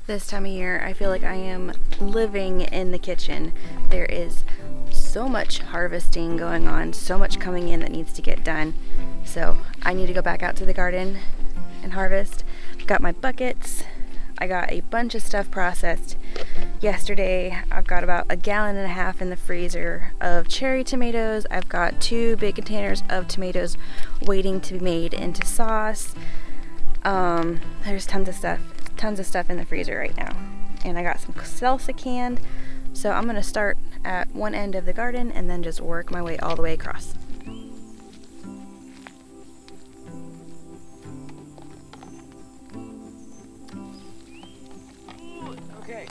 This time of year, I feel like I am living in the kitchen. There is so much harvesting going on, so much coming in that needs to get done. So I need to go back out to the garden and harvest. I've got my buckets. I got a bunch of stuff processed yesterday. I've got about 1.5 gallons in the freezer of cherry tomatoes. I've got 2 big containers of tomatoes waiting to be made into sauce. There's tons of stuff in the freezer right now. And I got some salsa canned. So I'm gonna start at one end of the garden and then just work my way all the way across. Okay.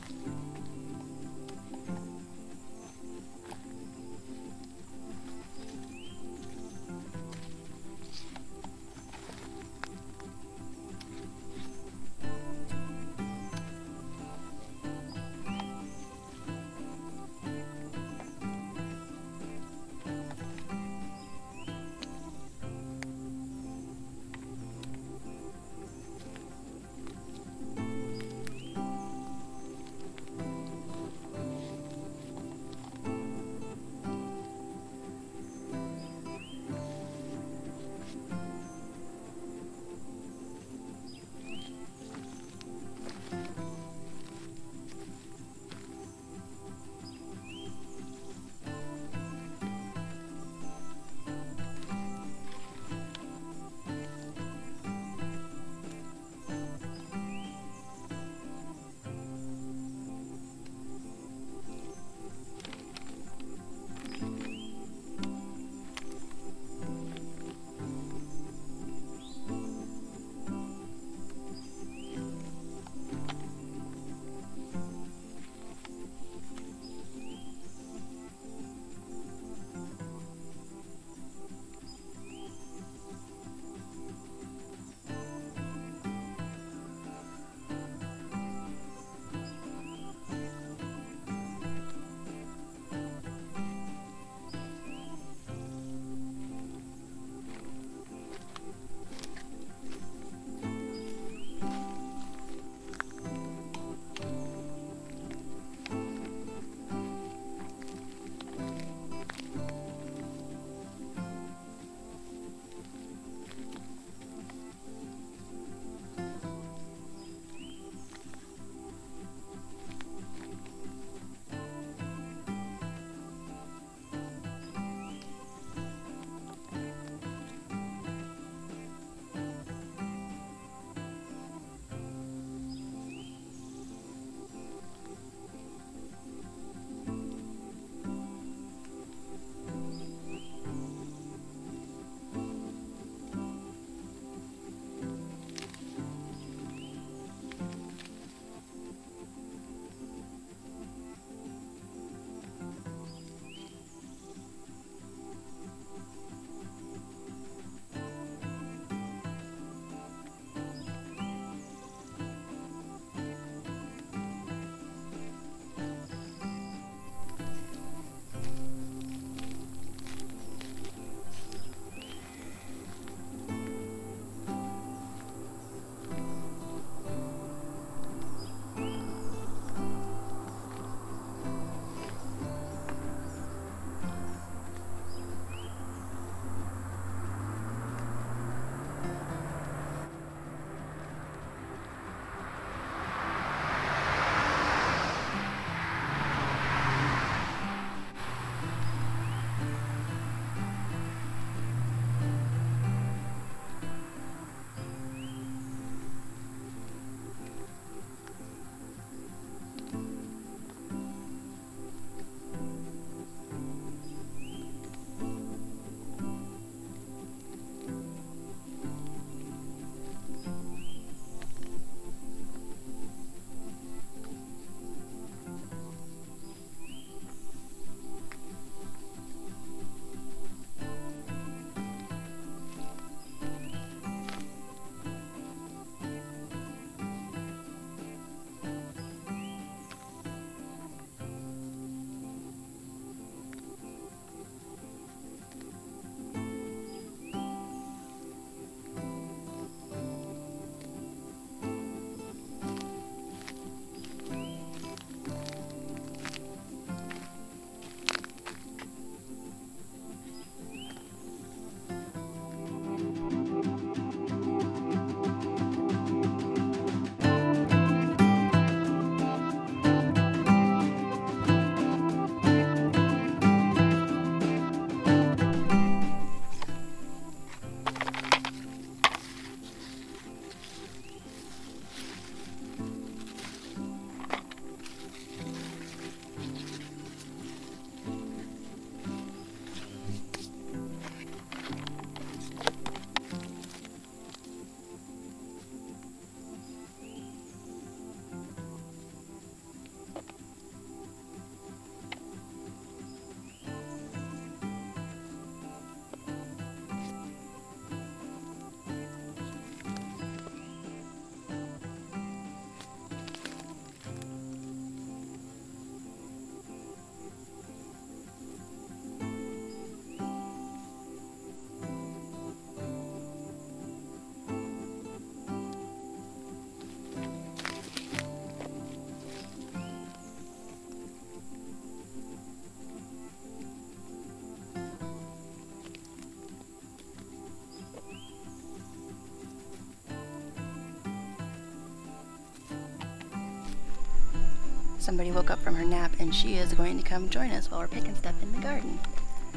Somebody woke up from her nap and she is going to come join us while we're picking stuff in the garden.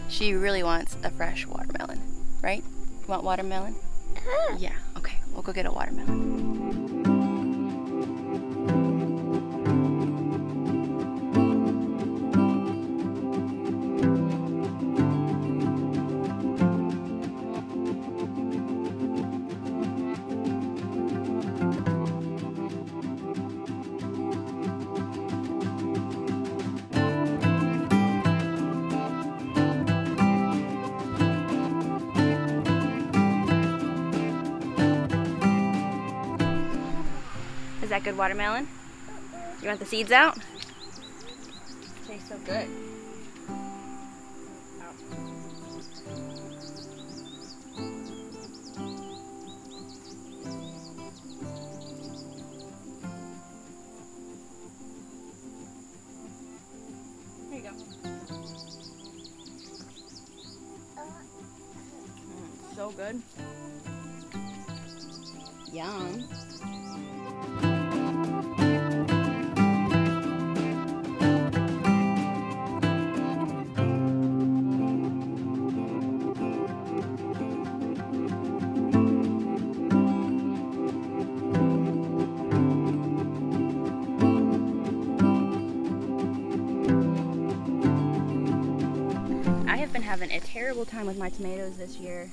She really wants a fresh watermelon, right? You want watermelon? Yeah, okay, we'll go get a watermelon. Is that good watermelon? You want the seeds out? Tastes so good. There you go. So good. Yum. I have been having a terrible time with my tomatoes this year.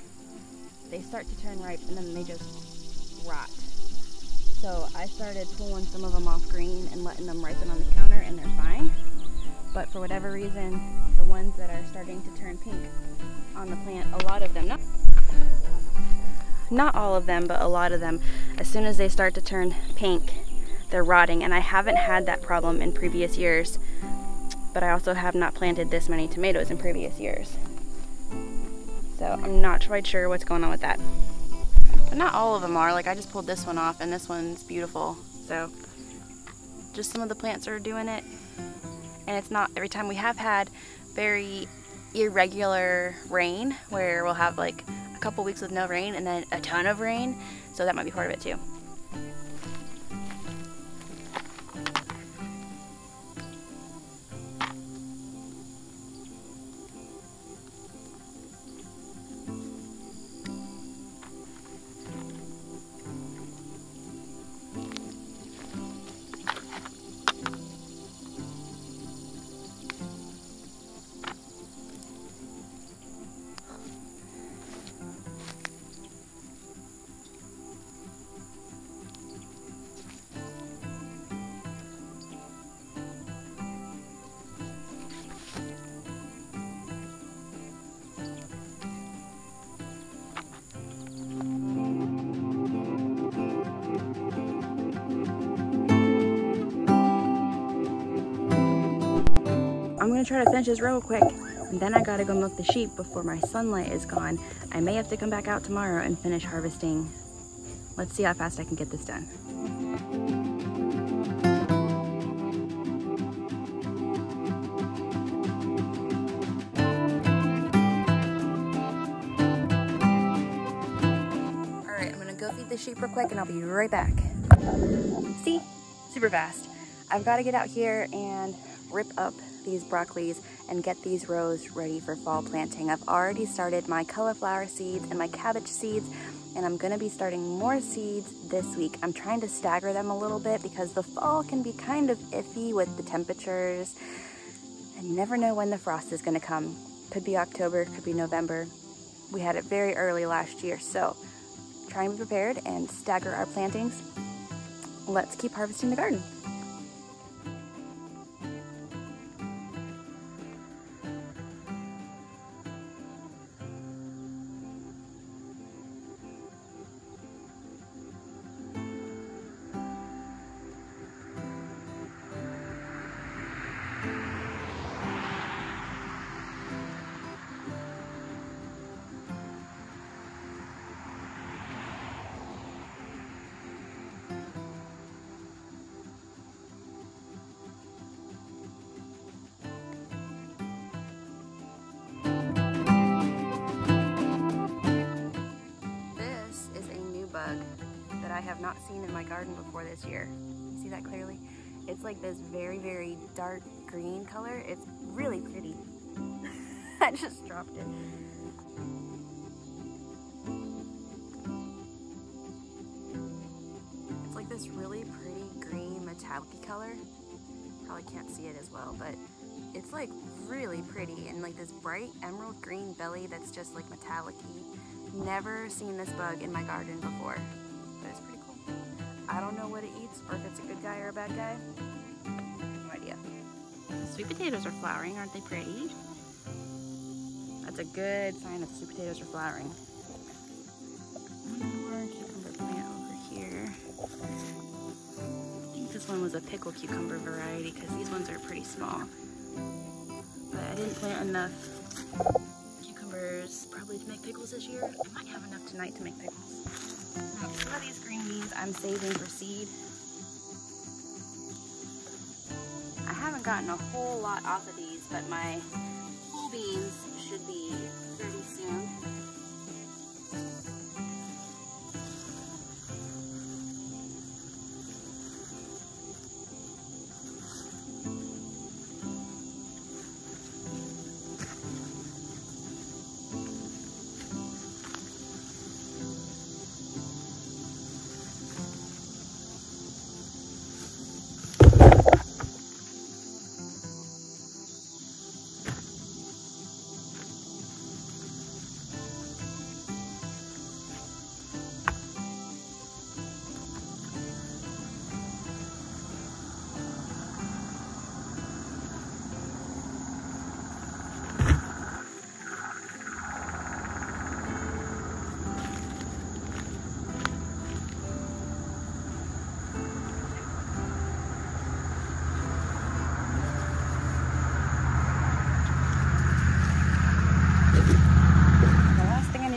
They start to turn ripe and then they just rot. So I started pulling some of them off green and letting them ripen on the counter, and they're fine. But for whatever reason, the ones that are starting to turn pink on the plant, a lot of them, not all of them, but a lot of them, as soon as they start to turn pink, they're rotting. And I haven't had that problem in previous years, but I also have not planted this many tomatoes in previous years. So I'm not quite sure what's going on with that. But not all of them are. Like, I just pulled this one off and this one's beautiful. So just some of the plants are doing it. And it's not every time. We have had very irregular rain where we'll have like a couple weeks with no rain and then a ton of rain. So that might be part of it too. I'm gonna try to finish this real quick, and then I gotta go milk the sheep before my sunlight is gone. I may have to come back out tomorrow and finish harvesting. Let's see how fast I can get this done. All right, I'm gonna go feed the sheep real quick and I'll be right back. See, super fast. I've gotta get out here and rip up these broccolis and get these rows ready for fall planting. I've already started my cauliflower seeds and my cabbage seeds, and I'm gonna be starting more seeds this week. I'm trying to stagger them a little bit because the fall can be kind of iffy with the temperatures, and you never know when the frost is gonna come. Could be October, could be November. We had it very early last year, so try and be prepared and stagger our plantings. Let's keep harvesting the garden. That I have not seen in my garden before this year. You see that clearly? It's like this very, very dark green color. It's really pretty. I just dropped it. It's like this really pretty green metallic-y color. Probably can't see it as well, but it's like really pretty, and like this bright emerald green belly that's just like metallic-y. Never seen this bug in my garden before, but it's pretty cool. I don't know what it eats or if it's a good guy or a bad guy. No idea. The sweet potatoes are flowering, aren't they pretty? That's a good sign that the sweet potatoes are flowering. One more cucumber plant over here. I think this one was a pickle cucumber variety because these ones are pretty small. But I didn't plant enough cucumbers probably to make pickles this year. I might have enough tonight to make pickles. Now, some of these green beans I'm saving for seed. I haven't gotten a whole lot off of these, but my whole beans should be ready soon.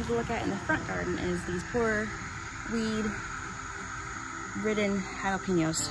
To look at in the front garden is these poor weed-ridden jalapenos.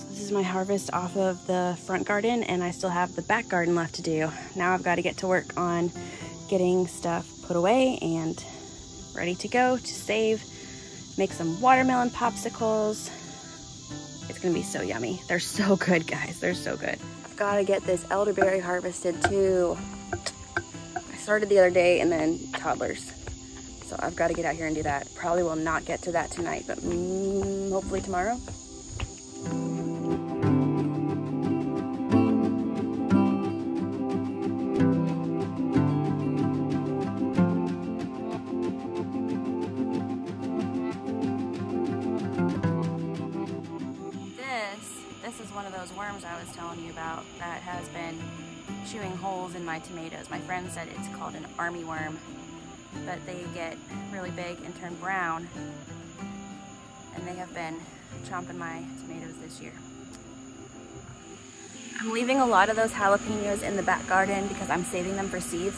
This is my harvest off of the front garden, and I still have the back garden left to do. Now I've got to get to work on getting stuff put away and ready to go to save, make some watermelon popsicles. It's gonna be so yummy. They're so good, guys. They're so good. I've got to get this elderberry harvested too. I started the other day, and then toddlers. So I've got to get out here and do that. Probably will not get to that tonight, but hopefully tomorrow. This is one of those worms I was telling you about that has been chewing holes in my tomatoes. My friend said it's called an army worm, but they get really big and turn brown, and they have been chomping my tomatoes this year. I'm leaving a lot of those jalapenos in the back garden because I'm saving them for seeds,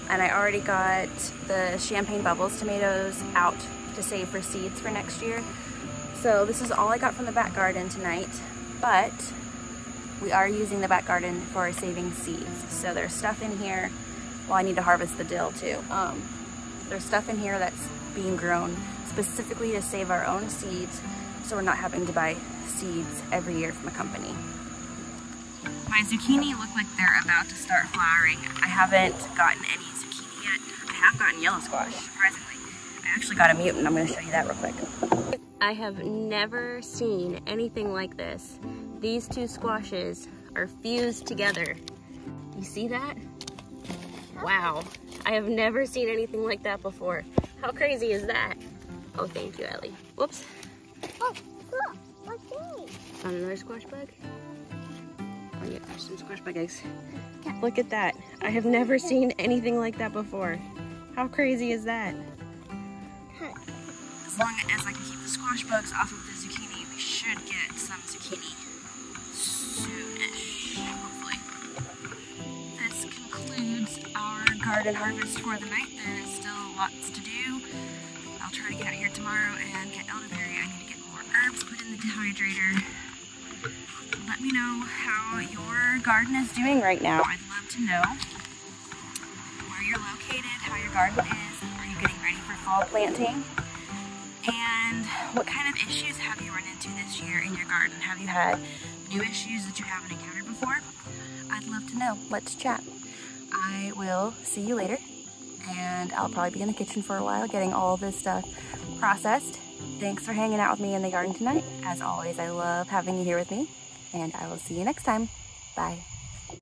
and I already got the champagne bubbles tomatoes out to save for seeds for next year. So this is all I got from the back garden tonight, but we are using the back garden for saving seeds. So there's stuff in here. Well, I need to harvest the dill too. There's stuff in here that's being grown specifically to save our own seeds, so we're not having to buy seeds every year from a company. My zucchini look like they're about to start flowering. I haven't gotten any zucchini yet. I have gotten yellow squash, surprisingly. I actually got a mutant. I'm going to show you that real quick. I have never seen anything like this. These two squashes are fused together. You see that? Wow. I have never seen anything like that before. How crazy is that? Oh, thank you, Ellie. Whoops. Oh, look, what's this? Found another squash bug? Oh yeah, there's some squash bug eggs. Look at that. I have never seen anything like that before. How crazy is that? As long as I can keep the squash bugs off of the zucchini, we should get some zucchini soonish, hopefully. This concludes our garden harvest for the night. There is still lots to do. I'll try to get out here tomorrow and get elderberry. I need to get more herbs put in the dehydrator. Let me know how your garden is doing right now. I'd love to know where you're located, how your garden is. Are you getting ready for fall planting? And what kind of issues have you run into this year in your garden? Have you had new issues that you haven't encountered before? I'd love to know. Let's chat. I will see you later, and I'll probably be in the kitchen for a while getting all this stuff processed. Thanks for hanging out with me in the garden tonight. As always, I love having you here with me, and I will see you next time. Bye.